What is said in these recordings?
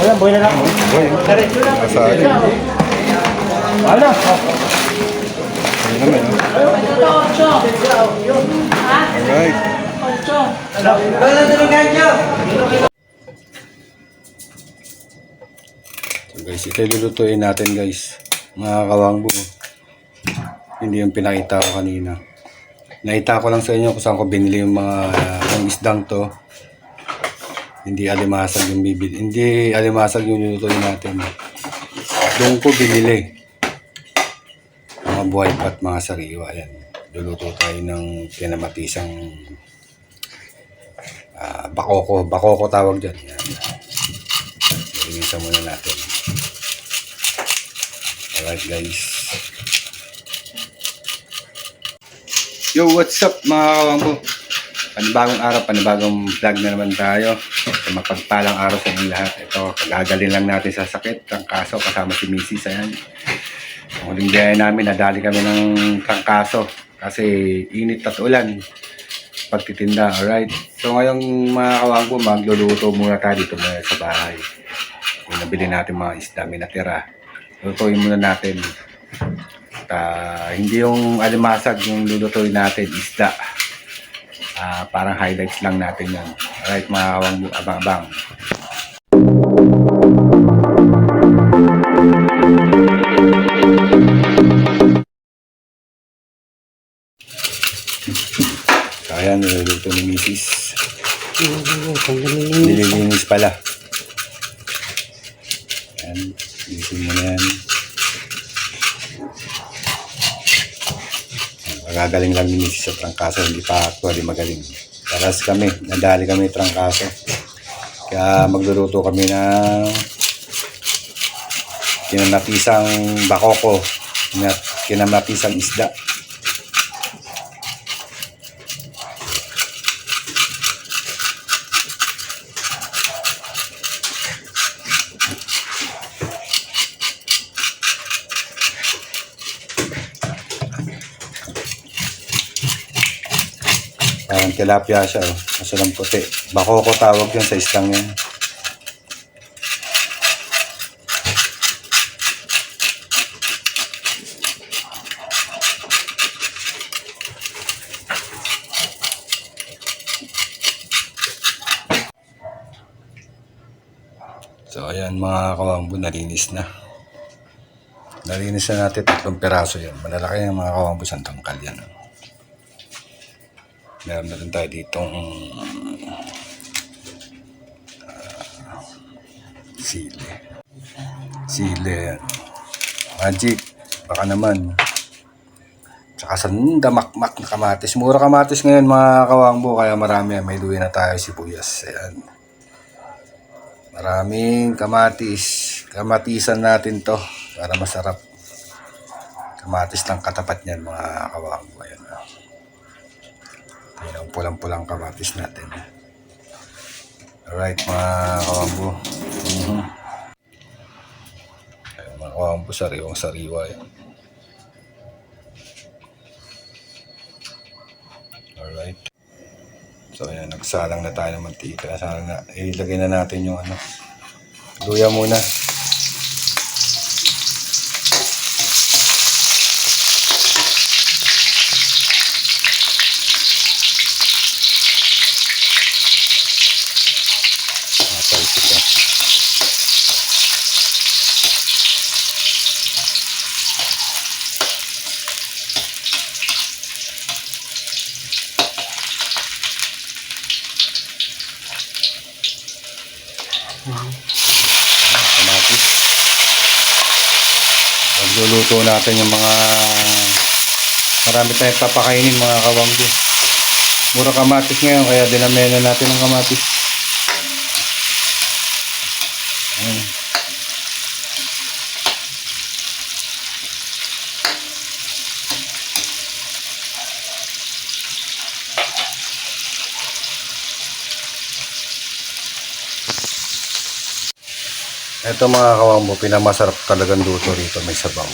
Boy na lang. Boy. Asali. Ano? Ayun naman, Alright. So guys, ito lulutuin natin guys. Mga kawangbo. Hindi yung pinakita ko kanina. Nakita ko lang sa inyo kung saan ko binili yung mga yung isdang to. Hindi alimasag yung bibili. Hindi alimasag yung lulutuin natin. Doon ko binili. Mga buhay pat, mga sariwa. Yan. Luluto tayo ng pinamatisang bakoko. Bakoko tawag dyan. Yan. Linisan muna natin. Alright guys. Yo, what's up mga kawangbo? Panibagong araw, panibagong vlog na naman tayo. Mapagpalang araw sa inyong lahat. Ito, kagagalin lang natin sa sakit. Trangkaso, kasama si Mrs. Ayan. Ang huling biyahe namin, nadali kami ng trangkaso. Kasi init at ulan. Pagtitinda, alright. So ngayong mga kawangbo, magluluto muna tayo dito muna sa bahay. Yung nabili natin mga isda, may natira. Lutuin muna natin. Hindi yung alimasag yung lulutuin natin, isda. Parang highlights lang natin yan. Alright mga kawangbo, abang-abang. So ayan, niluluto ni Mrs. Nililinis pala. Ayan, linisin mo na yan. Magagaling lang ni Mrs. sa trangkaso, hindi pa actually magaling. Paras kami, nadali kami trangkaso. Kaya magluluto kami ng kinamatisang bakoko, kinamatisang isda. Parang tilapia siya, oh. Masulang puti. Bakoko tawag yan sa islang yan. So ayan mga kawangbo, nalinis na. Nalinis na natin 3 piraso yan. Malalaki yung mga kawangbo sa tangkal yan. Meron na rin tayo ditong sili. Magic. Baka naman. Tsaka sandamakmak na kamatis. Mura kamatis ngayon mga kawangbo. Kaya marami. May luwi na tayo sibuyas. Ayan. Maraming kamatis. Kamatisan natin to. Para masarap. Kamatis lang katapat niyan mga kawangbo. Ayan. Ayan ang pulang-pulang kamatis natin. Alright mga kawangbo. Ayan mga kawangbo, sariwang-sariwa yan. Alright. So ayan, nagsalang na tayo ng mantika. Salang na, ilagay na natin yung luya muna. Kamatis. Magluluto natin yung mga marami tayong papakainin mga kawanggo. Mura kamatis ngayon kaya dinamena natin ng kamatis. Ayan. Ito mga kawangbo, pinamasarap talagang luto rito, may sabaw.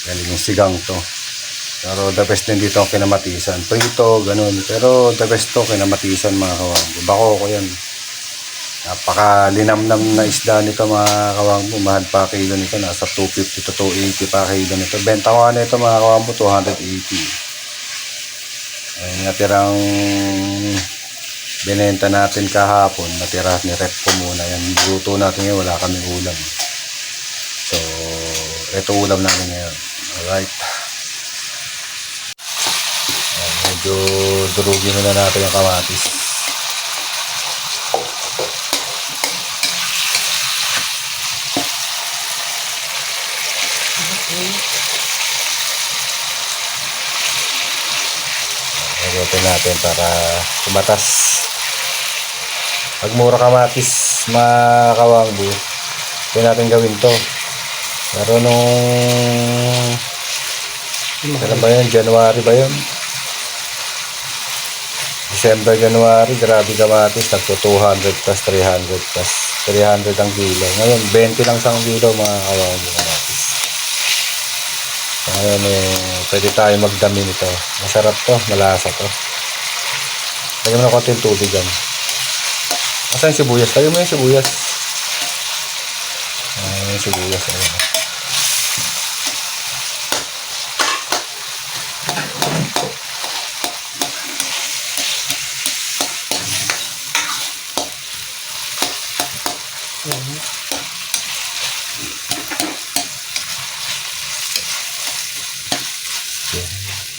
Galing yung sigang to. Pero the best din dito ang kinamatisan. Prito, ganun. Pero the best to kinamatisan mga kawangbo. Bako ko yan. Napakalinamnam na isda nito mga kawangbo. Mahal pa kilo nito. Nasa 250 to 280 pa kilo nito. Benta ko na ito mga kawangbo 280. Ayun, natirang binenta natin kahapon. Natira ni rep ko muna. Yan, luto natin ngayon. Wala kaming ulam. So, ito ulam namin ngayon. Alright. Ayan, medyo durugin na natin yung kamatis. Ito natin para tumatas. Pag mura kamatis mga kawangbo, ito natin gawin to. Pero nung kailan ba yun? January ba yun? December, January, grabe kamatis. Nagto 200 plus 300 plus 300 ang kilo. Ngayon 20 lang isang kilo mga kawangbo kamatis. Ngayon pwede tayo magdami nito. Masarap to, malasa to. Lagyan mo na konting tubig yan. Asan yung sibuyas? Lagyan mo yung sibuyas. Yung sibuyas. Ayun.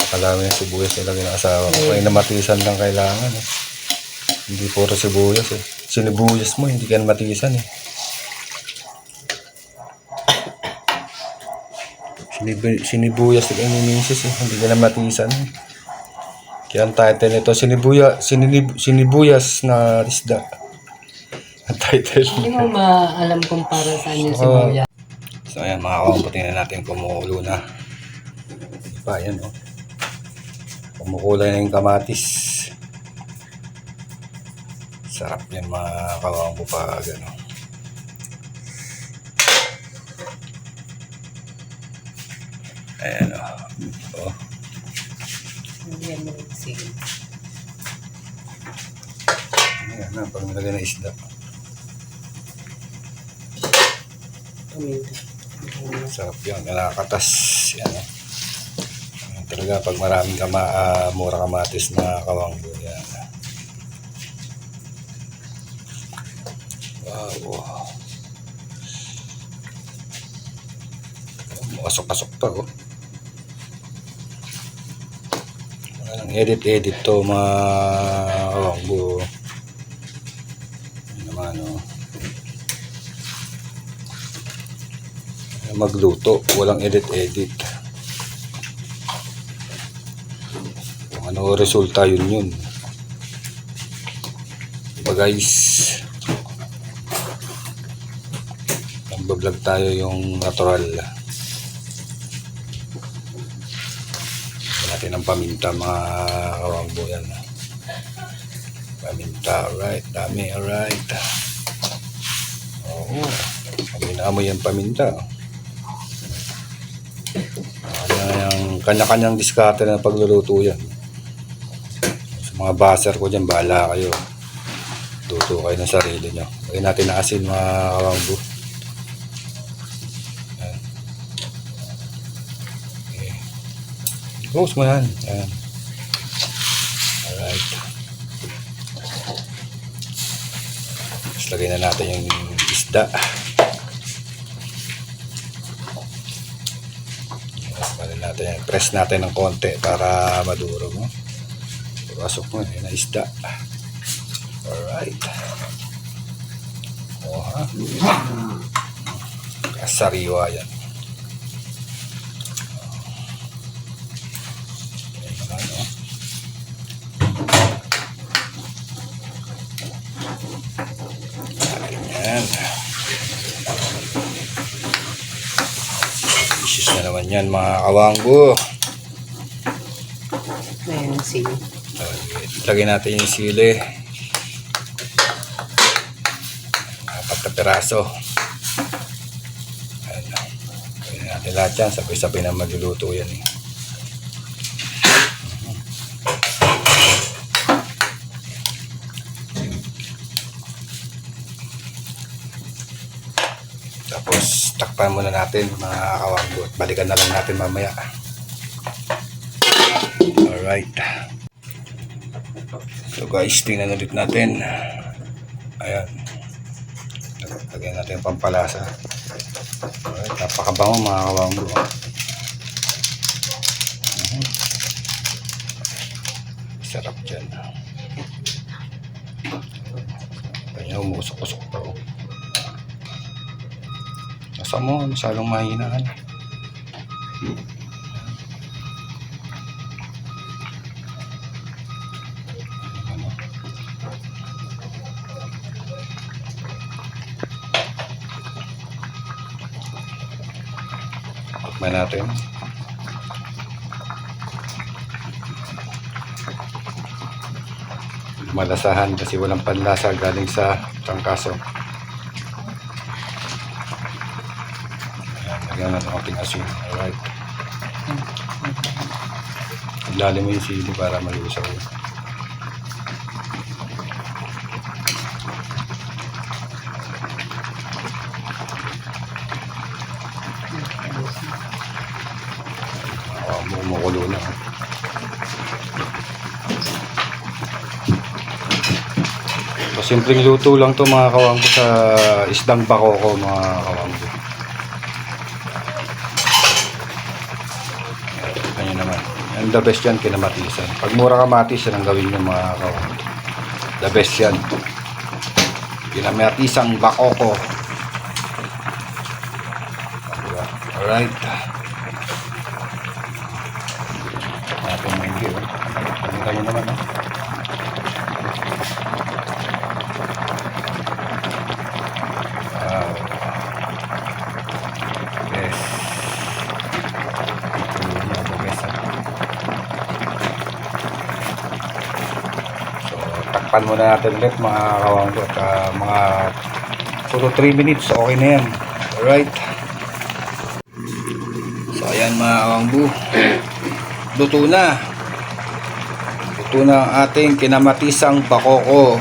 Kalami yung sibuyas nilagay ng asawa ko. May namatisan lang kailangan eh. Hindi puro sibuyas eh. Sinibuyas mo, hindi ka namatisan eh. Sinibuyas din yung misis eh. Hindi ka namatisan eh. Kaya ang title nito, sinibuyas na isda. Ang title. Hindi mo maalam kung para saan yung sibuyas. So ayan mga kawangbo, tingnan natin kumukulo na. Diba, ayan o. Kumukulay na yung kamatis. Sarap yan mga kawangbo pag ano. Ayan o. Oh. Hindi mo rin sige. Ayan na, pag nilagay na isda. Sarap yan, nakakatas. Yan o. Talaga pag maraming mura kamatis na kawangbo yan. Wow. Masok-pasok pa oh. Walang edit to mga kawangbo. Ano naman oh. Magluto, walang edit. Ano resulta yun. Diba guys, nagbablog tayo yung natural. Natin ang paminta mga kawangbo yan. Paminta, alright, dami, alright. Oo, amoy yung paminta. Kanya-kanyang diskarte na pagluluto yan. Mga baser ko dyan, bahala kayo. Tuto kayo ng sarili nyo. Lagyan natin na asin mga kawangbo. Okay. Close mo yan. Ayan. Alright. Tapos lagyan na natin yung isda. Press natin ng konti para madurog. No? Pasok mo na isda. Alright. O ha. Kasariwa yan. Ayan. Issues na naman yan mga kawangbo. Ayan, sige. Lagay natin yung sili. 4 na piraso. Lagay natin lahat yan. Sabay-sabay na magluluto yan eh. Takpan muna natin mga kawanggo at balikan na lang natin mamaya. Alright. So guys, tingnan ulit natin. Ayan. Lagyan natin yung pampalasa. Alright, napakabango mga kawanggo. Sarap dyan. Kanya umusok-usok pa. Nasa mo, masyadong mahinaan. Tikman natin. Malasahan kasi walang panlasa galing sa trangkaso. Lagyan natin konting asin. Alright. Ilalim mo yung sili para malusaw. Mumukulo na. So, simpleng luto lang to mga kawanggo sa isdang bakoko mga kawanggo. Kanya naman. And the best yan, kinamatisan. Pag mura kamatis, yan ang gawin nyo mga kawanggo. The best yan. Kinamatisang bakoko. Diba? Alright. Natin mo hindi. Pagkita nyo naman. Wow. Yes. So, takpan muna natin ulit mga kawanggo at mga 2 to 3 minutes okay na yan. Alright. So ayan mga kawanggo, luto na ang ating kinamatisang bakoko.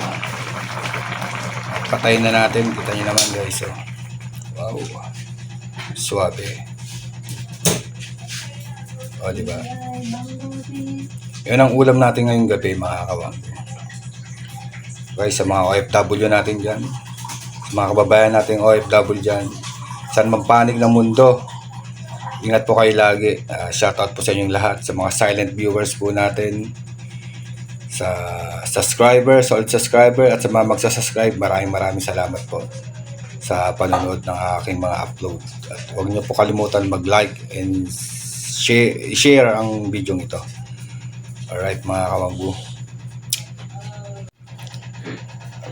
Patayin na natin, kita nyo naman guys. So, wow, suabe. O diba, yun ang ulam natin ngayong gabi mga kawanggo. Guys, sa mga OFW natin dyan, sa mga kababayan natin OFW dyan, saan magpanig ng mundo, ingat po kayo lagi. Shoutout po sa inyong lahat, sa mga silent viewers po natin, sa subscribers, old subscriber, at sa mga magsasubscribe, maraming salamat po sa panonood ng aking mga upload. At huwag niyo po kalimutan mag-like and share ang video ito. Alright mga kawanggo.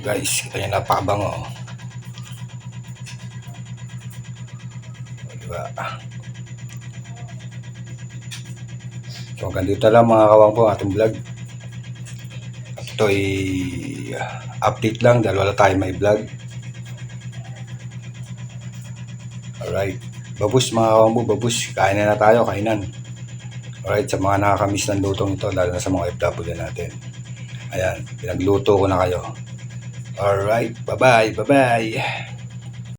Guys, kita nyo napakabango. Diba? So hanggang dito lang mga kawanggo ating vlog. At ito ay update lang dahil wala tayong may vlog. Alright. Babus mga kawanggo, babus. Kain na tayo, kainan. Alright, sa mga nakakamiss ng lutong ito, lalo na sa mga FW natin. Ayan, pinagluto ko na kayo. Alright, bye-bye.